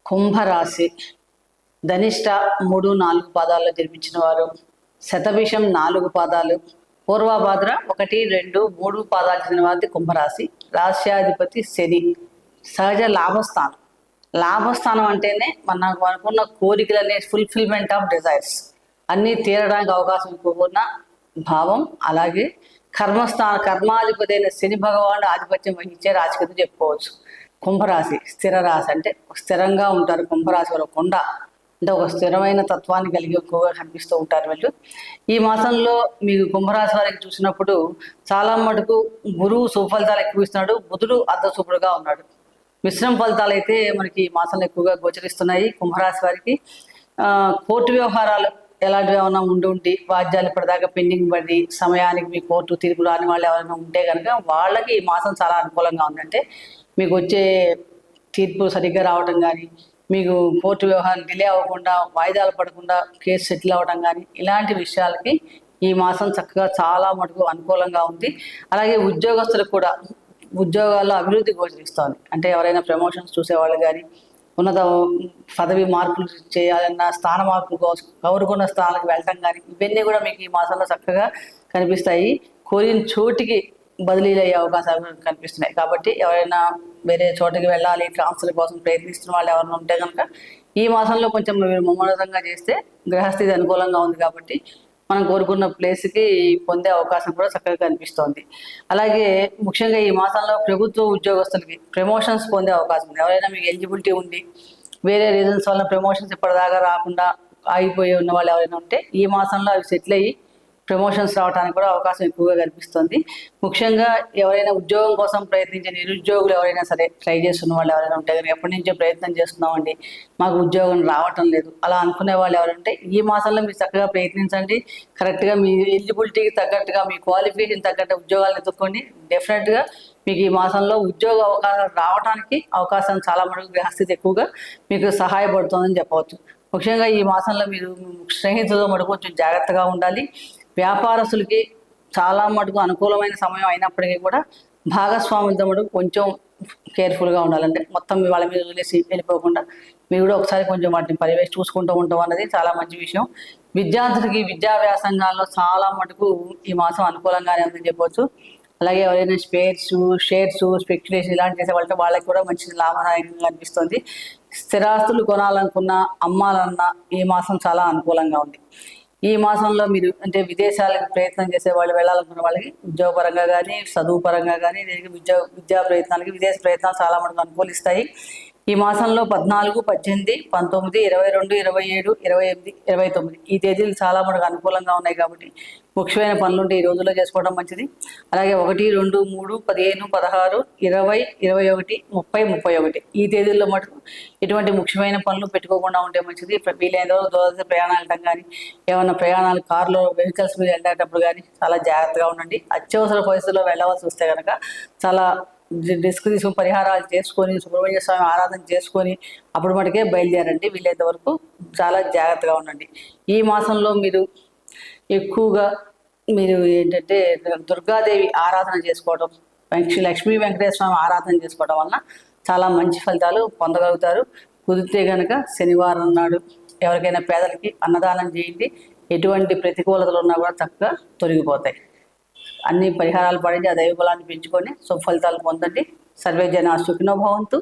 కుంభరాశి ధనిష్ట 3-4 పాదాల్లో జన్మించిన వారు, శతభిషం 4 పాదాలు, పూర్వభాద్ర 1-2-3 పాదాలు చెందిన వారిది కుంభరాశి. రాశ్యాధిపతి శని. సహజ లాభస్థానం. లాభస్థానం అంటేనే మనకు అనుకున్న కోరికలనే ఫుల్ఫిల్మెంట్ ఆఫ్ డిజైర్స్ అన్నీ తీరడానికి అవకాశం ఎక్కువ భావం. అలాగే కర్మాధిపతి అయిన శని భగవానుడు ఆధిపత్యం వహించే రాశి కింద చెప్పుకోవచ్చు. కుంభరాశి స్థిర రాశి, అంటే స్థిరంగా ఉంటారు. కుంభరాశి వారు కొండ అంటే ఒక స్థిరమైన తత్వాన్ని కలిగి ఎక్కువగా కనిపిస్తూ ఉంటారు వీళ్ళు. ఈ మాసంలో మీకు కుంభరాశి వారికి చూసినప్పుడు చాలా మటుకు గురువు సుఫలితాలు ఎక్కువ ఇస్తున్నాడు, బుధుడు అర్ధశుభుడుగా ఉన్నాడు. మిశ్రమ ఫలితాలు అయితే మనకి ఈ మాసంలో ఎక్కువగా గోచరిస్తున్నాయి. కుంభరాశి వారికి కోర్టు వ్యవహారాలు ఎలాంటివి ఏమైనా ఉండి వాద్యాలు ఇప్పటిదాకా పెండింగ్ పడి సమయానికి మీ కోర్టు తీర్పు రాని వాళ్ళు ఎవరైనా ఉంటే కనుక వాళ్ళకి ఈ మాసం చాలా అనుకూలంగా ఉందంటే మీకు వచ్చే తీర్పు సరిగ్గా రావడం కానీ, మీకు కోర్టు వ్యవహారం డిలే అవ్వకుండా, వాయిదాలు పడకుండా కేసు సెటిల్ అవ్వడం కానీ, ఇలాంటి విషయాలకి ఈ మాసం చక్కగా చాలా మటుకు అనుకూలంగా ఉంది. అలాగే ఉద్యోగస్తులకు కూడా ఉద్యోగాల్లో అభివృద్ధి గోచరిస్తోంది. అంటే ఎవరైనా ప్రమోషన్స్ చూసేవాళ్ళు కానీ, ఉన్నత పదవి మార్పులు చేయాలన్నా, స్థాన మార్పులు కోరుకున్న స్థానాలకు వెళ్ళటం కానీ, ఇవన్నీ కూడా మీకు ఈ మాసంలో చక్కగా కనిపిస్తాయి. కోరిన చోటికి బదిలీలు అయ్యే అవకాశాలు కనిపిస్తున్నాయి. కాబట్టి ఎవరైనా వేరే చోటకి వెళ్ళాలి, ట్రాన్స్ఫర్ కోసం ప్రయత్నిస్తున్న వాళ్ళు ఎవరైనా ఉంటే కనుక ఈ మాసంలో కొంచెం మీరు ముమ్మరంగా చేస్తే గ్రహస్థితి అనుకూలంగా ఉంది కాబట్టి మనం కోరుకున్న ప్లేస్కి పొందే అవకాశం కూడా చక్కగా కనిపిస్తోంది. అలాగే ముఖ్యంగా ఈ మాసంలో ప్రభుత్వ ఉద్యోగస్తులకి ప్రమోషన్స్ పొందే అవకాశం ఉంది. ఎవరైనా మీకు ఎలిజిబిలిటీ ఉండి వేరే రీజన్స్ వల్ల ప్రమోషన్స్ ఇప్పటిదాకా రాకుండా ఆగిపోయి ఉన్న వాళ్ళు ఎవరైనా ఉంటే ఈ మాసంలో అవి సెటిల్ అయ్యి ప్రమోషన్స్ రావడానికి కూడా అవకాశం ఎక్కువగా కనిపిస్తుంది. ముఖ్యంగా ఎవరైనా ఉద్యోగం కోసం ప్రయత్నించే నిరుద్యోగులు ఎవరైనా సరే ట్రై చేస్తున్న వాళ్ళు ఎవరైనా ఉంటే కానీ ఎప్పటి నుంచో ప్రయత్నం చేస్తున్నామండి, మాకు ఉద్యోగం రావటం లేదు అలా అనుకునే వాళ్ళు ఎవరంటే ఈ మాసంలో మీరు చక్కగా ప్రయత్నించండి. కరెక్ట్గా మీ ఎలిజిబిలిటీకి తగ్గట్టుగా, మీ క్వాలిఫికేషన్ తగ్గట్టు ఉద్యోగాలు ఎత్తుక్కోండి. డెఫినెట్గా మీకు ఈ మాసంలో ఉద్యోగ అవకాశాలు రావడానికి అవకాశం చాలా మటుకు గ్రహస్థితి ఎక్కువగా మీకు సహాయపడుతుందని చెప్పవచ్చు. ముఖ్యంగా ఈ మాసంలో మీరు స్నేహితులతో మటుకు కొంచెం జాగ్రత్తగా ఉండాలి. వ్యాపారస్తులకి చాలా మటుకు అనుకూలమైన సమయం అయినప్పటికీ కూడా భాగస్వాములతో మటుకు కొంచెం కేర్ఫుల్గా ఉండాలంటే మొత్తం వాళ్ళ మీద వదిలేసి వెళ్ళిపోకుండా మీరు కూడా ఒకసారి కొంచెం వాటిని చూసుకుంటూ ఉంటాం అన్నది చాలా మంచి విషయం. విద్యార్థులకి విద్యా వ్యాసంగాల్లో చాలా మటుకు ఈ మాసం అనుకూలంగానే ఉందని చెప్పవచ్చు. అలాగే ఎవరైనా షేర్స్ స్పెక్యులేషన్ ఇలాంటి చేసే వాళ్ళకి కూడా మంచి లాభదాయకంగా అనిపిస్తుంది. స్థిరాస్తులు కొనాలనుకున్నా, అమ్మాలన్నా ఈ మాసం చాలా అనుకూలంగా ఉంది. ఈ మాసంలో మీరు అంటే విదేశాలకు ప్రయత్నం చేసే వాళ్ళు, వెళ్ళాలనుకున్న వాళ్ళకి ఉద్యోగపరంగా కానీ, చదువు పరంగా కానీ, విద్యా ప్రయత్నాలకి విదేశ ప్రయత్నాలు చాలా మటుకు అనుకూలిస్తాయి. ఈ మాసంలో 14, 18, 19, 22, 27, 28, 29 ఈ తేదీలు చాలా మటుకు అనుకూలంగా ఉన్నాయి కాబట్టి ముఖ్యమైన పనులుంటే ఈ రోజుల్లో చేసుకోవడం మంచిది. అలాగే 1, 2, 3, 15, 16, 20, 21, 30, 31 ఈ తేదీల్లో మటుకు ఎటువంటి ముఖ్యమైన పనులు పెట్టుకోకుండా ఉంటే మంచిది. వీలైన దూర ప్రయాణాలు వెళ్ళడం కానీ, ఏమైనా ప్రయాణాలు కార్లో వెహికల్స్ మీద వెళ్ళేటప్పుడు కానీ చాలా జాగ్రత్తగా ఉండండి. అత్యవసర పరిస్థితుల్లో వెళ్ళవలసి వస్తే కనుక చాలా రిస్క్ తీసుకుని పరిహారాలు చేసుకొని, సుబ్రహ్మణ్య స్వామి ఆరాధన చేసుకొని అప్పుడు మటుకే బయలుదేరండి. వీలైనంత వరకు చాలా జాగ్రత్తగా ఉండండి. ఈ మాసంలో మీరు ఎక్కువగా ఏంటంటే దుర్గాదేవి ఆరాధన చేసుకోవడం, లక్ష్మీ వెంకటేశ్వర స్వామి ఆరాధన చేసుకోవడం వలన చాలా మంచి ఫలితాలు పొందగలుగుతారు. కుదిరితే కనుక శనివారం నాడు ఎవరికైనా పేదలకి అన్నదానం చేయండి. ఎటువంటి ప్రతికూలతలు ఉన్నా కూడా చక్కగా తొలగిపోతాయి. అన్ని పరిహారాలు పాటించి ఆ దైవ బలాన్ని పెంచుకొని ఫలితాలు పొందండి. సర్వే జనా సుఖినో భవంతు.